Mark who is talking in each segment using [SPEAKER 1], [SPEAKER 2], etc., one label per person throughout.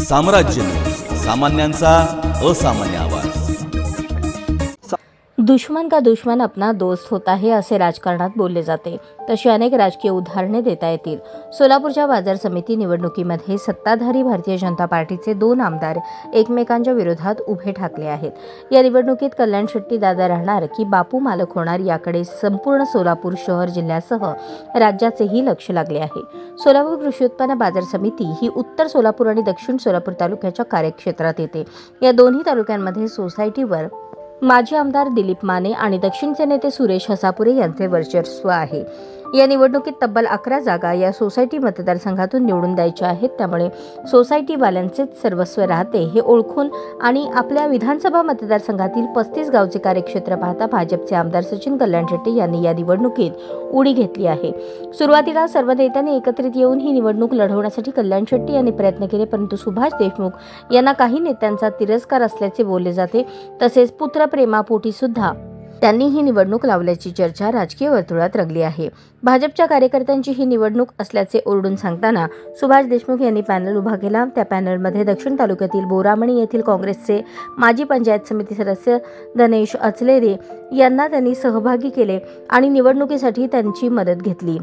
[SPEAKER 1] साम्राज्य सामान्यांचा असामान्य आवाज।
[SPEAKER 2] दुश्मन का दुश्मन अपना दोस्त होता है असे राजकारणात बोलले जाते, तशी अनेक राजकीय उदाहरणे देता येतील। सोलापूरच्या बाजार समिती निवडणुकीमध्ये सत्ताधारी भारतीय जनता पार्टीचे 2 आमदार एकमेकांच्या विरोधात उभे ठाकले आहेत। या निवडणुकीत कल्याण शेट्टी दादा राहणार की बापू मालक होणार याकडे संपूर्ण सोलापूर शहर जिल्ह्यासह राज्याचेही लक्ष लागले आहे। सोलापूर कृषी उत्पन्न बाजार समिती ही उत्तर सोलापूर आणि दक्षिण सोलापूर तालुक्याच्या कार्यक्षेत्रात येते। या दोन्ही तालुक्यांमध्ये सोसायटीवर माजी आमदार दिलीप माने आणि दक्षिणचे नेते सुरेश हसापुरे यांचे वर्चस्व आहे। या निवडणुकीत तब्बल 11 जागा या सोसायटी मतदारसंघातून निवडून द्यायच्या आहेत, त्यामुळे सोसायटीवाल्यांचेच सर्वस्व राहते हे ओळखून आणि आपल्या विधानसभा मतदारसंघातील 35 गावचे कार्यक्षेत्र पाहता भाजपचे आमदार सचिन कल्याण शेट्टी यांनी या निवडणुकीत उडी घेतली आहे। सुरुवातीला सर्व नेत्यांनी एकत्रित येऊन ही निवडणूक लढवण्यासाठी कल्याण शेट्टी यांनी प्रयत्न केले, परंतु सुभाष देशमुख यांना काही नेत्यांचा तिरस्कार असल्याचे बोलले जाते। तसेच पुत्रप्रेमापोटी सुद्धा त्यांनी ही निवडणूक लावल्याची चर्चा राजकीय वर्तुळात रंगली आहे। भाजपच्या कार्यकर्त्यांची ही निवडणूक असल्याचे ओरडून सांगताना सुभाष देशमुख यांनी पॅनल उभा केला। त्या पॅनलमध्ये दक्षिण तालुक्यातील बोरामणी येथील काँग्रेसचे माजी पंचायत समिती सदस्य धनेश अचलेरे यांना त्यांनी सहभागी केले आणि निवडणुकीसाठी त्यांची मदत घेतली।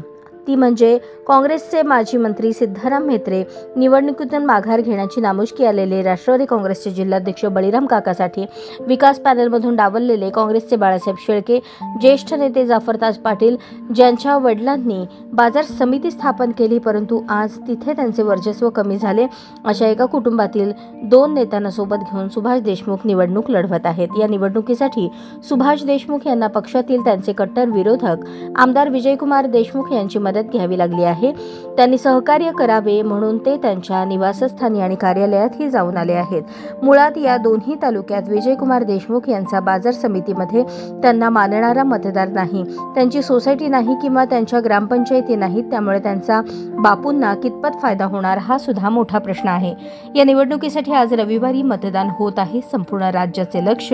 [SPEAKER 2] ती म्हणजे काँग्रेसचे माजी मंत्री सिद्धाराम म्हेत्रे, निवडणुकीतून माघार घेण्याची नामुष्की आलेले राष्ट्रवादी काँग्रेसचे जिल्हाध्यक्ष बळीराम काकासाठी, विकास पॅनलमधून डावललेले काँग्रेसचे बाळासाहेब शेळके, ज्येष्ठ नेते जाफरताज पाटील ज्यांच्या वडिलांनी बाजार समिती स्थापन केली परंतु आज तिथे त्यांचे वर्चस्व कमी झाले, अशा एका कुटुंबातील 2 नेत्यांना सोबत घेऊन सुभाष देशमुख निवडणूक लढवत आहेत। या निवडणुकीसाठी सुभाष देशमुख यांना पक्षातील त्यांचे कट्टर विरोधक आमदार विजयकुमार देशमुख यांची मदत घ्यावी लागली आहे। त्यांनी सहकार्य करावे म्हणून ते त्यांच्या निवासस्थानी आणि कार्यालयातही जाऊन आले आहेत। मुळात या दोन्ही तालुक्यात विजयकुमार देशमुख यांचा बाजार समितीमध्ये त्यांना मानणारा मतदार नाही, त्यांची सोसायटी नाही किंवा त्यांच्या ग्रामपंचायती नाहीत, त्यामुळे त्यांचा बापूंना कितपत फायदा होणार हा सुद्धा मोठा प्रश्न आहे। या निवडणुकीसाठी आज रविवारी मतदान होत आहे। संपूर्ण राज्याचे लक्ष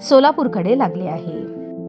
[SPEAKER 2] सोलापूरकडे लागले आहे।